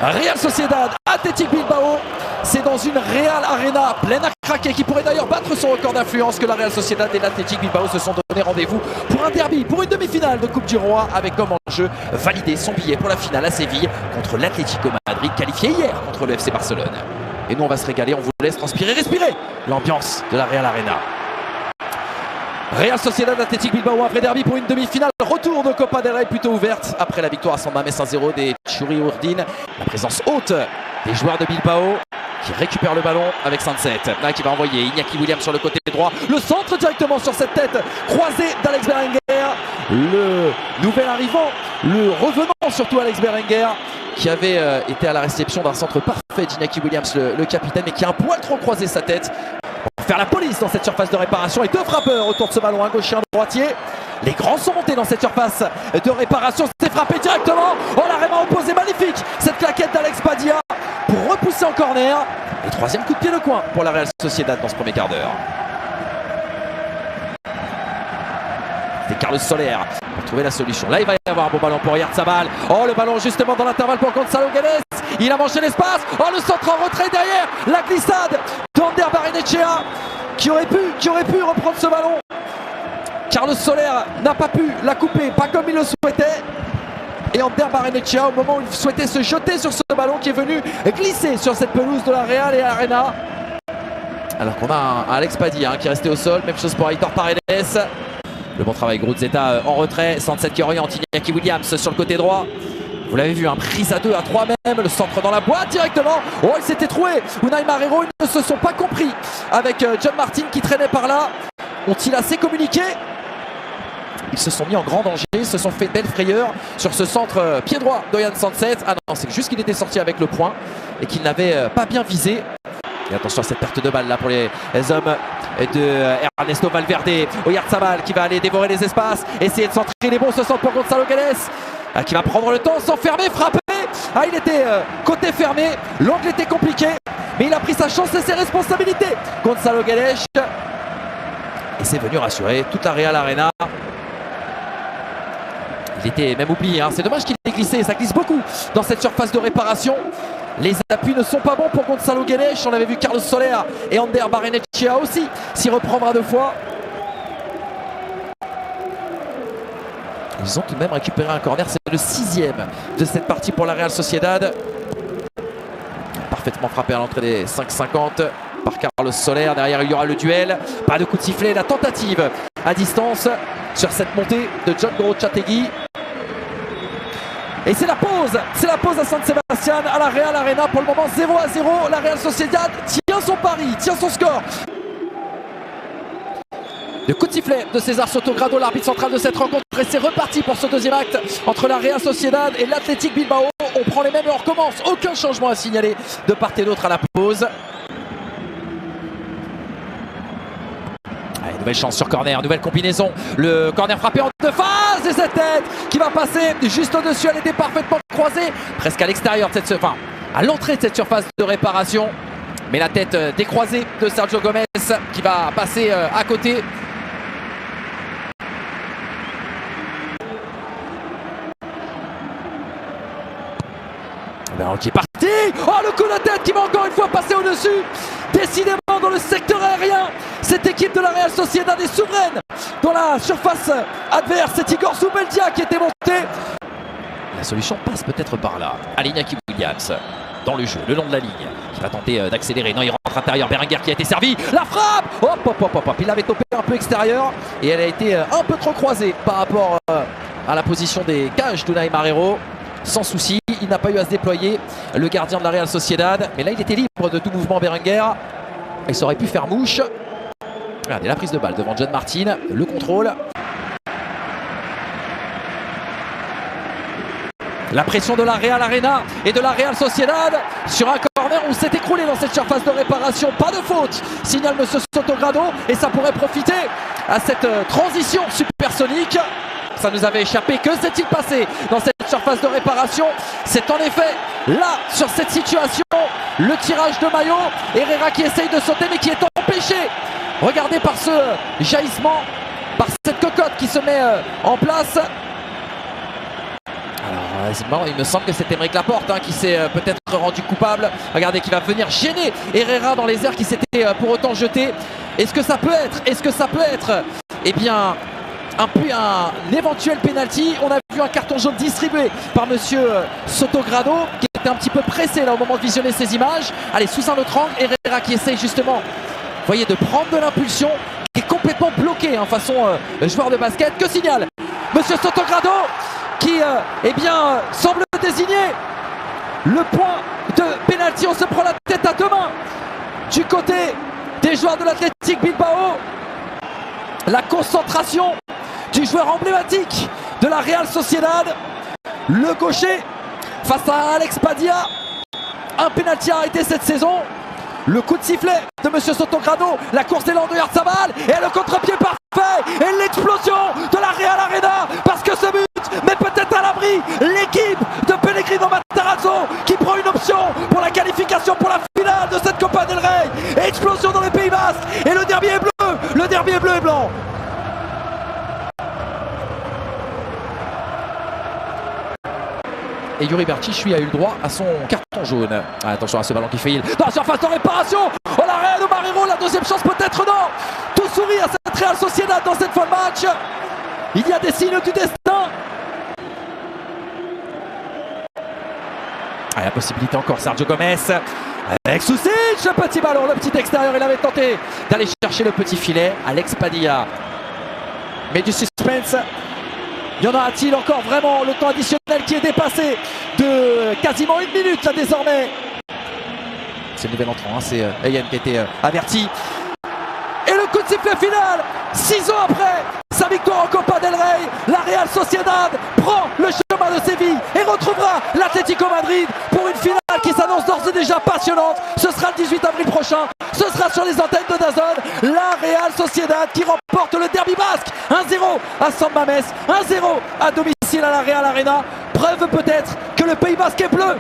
Real Sociedad, Athletic Bilbao. C'est dans une Real Arena pleine à craquer qui pourrait d'ailleurs battre son record d'influence que la Real Sociedad et l'Athletic Bilbao se sont donné rendez-vous pour un derby, pour une demi-finale de Coupe du Roi avec comme enjeu valider son billet pour la finale à Séville contre l'Atlético Madrid qualifié hier contre le FC Barcelone. Et nous on va se régaler, on vous laisse transpirer, respirer l'ambiance de la Real Arena. Real Sociedad Athletic Bilbao, un vrai derby pour une demi-finale. Retour de Copa del Rey plutôt ouverte après la victoire à San Mamés 1-0 des Churi Urdin. La présence haute des joueurs de Bilbao qui récupèrent le ballon avec Sunset. Là qui va envoyer Iñaki Williams sur le côté droit. Le centre directement sur cette tête croisée d'Alex Berenguer. Le nouvel arrivant, le revenant surtout Alex Berenguer qui avait été à la réception d'un centre parfait d'Iñaki Williams, le capitaine, mais qui a un poil trop croisé sa tête. Faire la police dans cette surface de réparation et deux frappeurs autour de ce ballon, un gaucher, un droitier. Les grands sont montés dans cette surface de réparation. C'est frappé directement. Oh, l'arrêt opposé, magnifique. Cette claquette d'Alex Padilla pour repousser en corner. Et troisième coup de pied de coin pour la Real Sociedad dans ce premier quart d'heure. C'est Carlos Soler pour trouver la solution. Là, il va y avoir un bon ballon pour Oyarzabal. Oh, le ballon justement dans l'intervalle pour Gonzalo Guedes. Il a mangé l'espace. Oh, le centre en retrait derrière. La glissade d'Ander Barrenechea qui aurait pu reprendre ce ballon. Carlos Soler n'a pas pu la couper, pas comme il le souhaitait. Et Ander Barrenechea, au moment où il souhaitait se jeter sur ce ballon qui est venu glisser sur cette pelouse de la Real et Arena. Alors qu'on a un Alex Padilla qui est resté au sol. Même chose pour Aitor Paredes. Le bon travail, Gruzeta en retrait. Sunset qui oriente Iñaki Williams sur le côté droit. Vous l'avez vu, prise à 2, à 3 même. Le centre dans la boîte directement. Oh, il s'était troué. Unai Marrero, ils ne se sont pas compris avec John Martin qui traînait par là. Ont-ils assez communiqué? Ils se sont mis en grand danger, se sont fait belle frayeur sur ce centre pied droit d'Oyan Sunset. Ah non, c'est juste qu'il était sorti avec le point et qu'il n'avait pas bien visé. Et attention à cette perte de balle là pour les hommes de Ernesto Valverde. Oyarzabal qui va aller dévorer les espaces, essayer de centrer les bons, ce centre pour Gonzalo Guedes qui va prendre le temps, s'enfermer, frapper. Ah, il était côté fermé, l'angle était compliqué, mais il a pris sa chance et ses responsabilités. Gonzalo Guedes. Et c'est venu rassurer toute la Real Arena. Il était même oublié, c'est dommage qu'il ait glissé, ça glisse beaucoup dans cette surface de réparation. Les appuis ne sont pas bons pour Gonzalo Guedes. On avait vu Carlos Soler et Ander Barrenechea aussi s'y reprendre à deux fois. Ils ont tout de même récupéré un corner, c'est le 6e de cette partie pour la Real Sociedad. Parfaitement frappé à l'entrée des 5,50 par Carlos Soler. Derrière il y aura le duel, pas de coup de sifflet, la tentative à distance sur cette montée de John Gorochategui. Et c'est la pause à San Sebastián à la Real Arena. Pour le moment 0-0, la Real Sociedad tient son pari, tient son score. Le coup de sifflet de César Sotogrado, l'arbitre central de cette rencontre. Et c'est reparti pour ce deuxième acte entre la Real Sociedad et l'Athletic Bilbao. On prend les mêmes et on recommence. Aucun changement à signaler de part et d'autre à la pause. Allez, nouvelle chance sur corner, nouvelle combinaison. Le corner frappé en deux phases et cette tête qui va passer juste au-dessus. Elle était parfaitement croisée, presque à l'extérieur de cette surface, à l'entrée de cette surface de réparation. Mais la tête décroisée de Sergio Gomez qui va passer à côté. Qui est parti. Oh, le coup de tête qui va encore une fois passer au-dessus. Décidément dans le secteur aérien, cette équipe de la Real Sociedad est souveraine dans la surface adverse. C'est Igor Zubeldia qui était monté. La solution passe peut-être par là. Iñaki Williams dans le jeu, le long de la ligne, qui va tenter d'accélérer. Non, il rentre intérieur. Berenguer qui a été servi. La frappe. Hop. Il avait topé un peu extérieur et elle a été un peu trop croisée par rapport à la position des cages d'Unai Marrero. Sans souci, il n'a pas eu à se déployer, le gardien de la Real Sociedad. Mais là, il était libre de tout mouvement, Berenguer. Il aurait pu faire mouche. Regardez la prise de balle devant John Martin, le contrôle. La pression de la Real Arena et de la Real Sociedad sur un corner où s'est écroulé dans cette surface de réparation. Pas de faute, signale monsieur Sotogrado. Et ça pourrait profiter à cette transition supersonique. Ça nous avait échappé. Que s'est-il passé dans cette surface de réparation? C'est en effet là, sur cette situation, le tirage de maillot. Herrera qui essaye de sauter mais qui est empêché. Regardez par ce jaillissement, par cette cocotte qui se met en place. Alors Il me semble que c'est Aymeric Laporte qui s'est peut-être rendu coupable. Regardez qui va venir gêner Herrera dans les airs qui s'était pour autant jeté. Est-ce que ça peut être eh bien un éventuel penalty? On a vu un carton jaune distribué par monsieur Sotogrado qui était un petit peu pressé là au moment de visionner ces images. Allez, sous un autre angle, Herrera qui essaye justement, vous voyez, de prendre de l'impulsion, qui est complètement bloqué façon joueur de basket. Que signale monsieur Sotogrado qui eh bien semble désigner le point de penalty. On se prend la tête à deux mains du côté des joueurs de l'Athletic Bilbao. La concentration du joueur emblématique de la Real Sociedad, le gaucher face à Alex Padilla. Un penalty arrêté cette saison. Le coup de sifflet de monsieur Sotogrado, la course d'élan de Oyarzabal et le contre-pied parfait et l'explosion de la Real Arena, parce que ce but met peut-être à l'abri l'équipe de Pellegrino Matarazzo qui prend une option pour la qualification pour la finale de cette Copa del Rey. Explosion dans les Pays Basques et le derby est bleu, le derby est bleu et blanc. Et Yuri Berchiche, lui, a eu le droit à son carton jaune. Ah, attention à ce ballon qui fait il. Dans la surface de réparation. Oh, l'arrêt de Marrero, la deuxième chance peut-être, non. Tout sourit à cette Real Sociedad dans cette fin de match. Il y a des signes du destin. Ah, la possibilité encore, Sergio Gomez. Avec Susic, le petit ballon, le petit extérieur. Il avait tenté d'aller chercher le petit filet. Alex Padilla. Mais du suspense. Y en aura-t-il encore vraiment? Le temps additionnel qui est dépassé de quasiment une minute là désormais. C'est le nouvel entrant, c'est Eyen qui a été averti. Et le coup de sifflet final, 6 ans après sa victoire en Copa del Rey, la Real Sociedad prend le chemin de Séville et retrouvera l'Atlético Madrid pour une finale qui s'annonce d'ores et déjà passionnante. Ce sera le 18 avril prochain, ce sera sur les antennes de DAZN. La Real Sociedad qui remporte le derby basque, 1-0 à San Mamés, 1-0 à domicile à la Real Arena. Preuve peut-être que le Pays basque est bleu.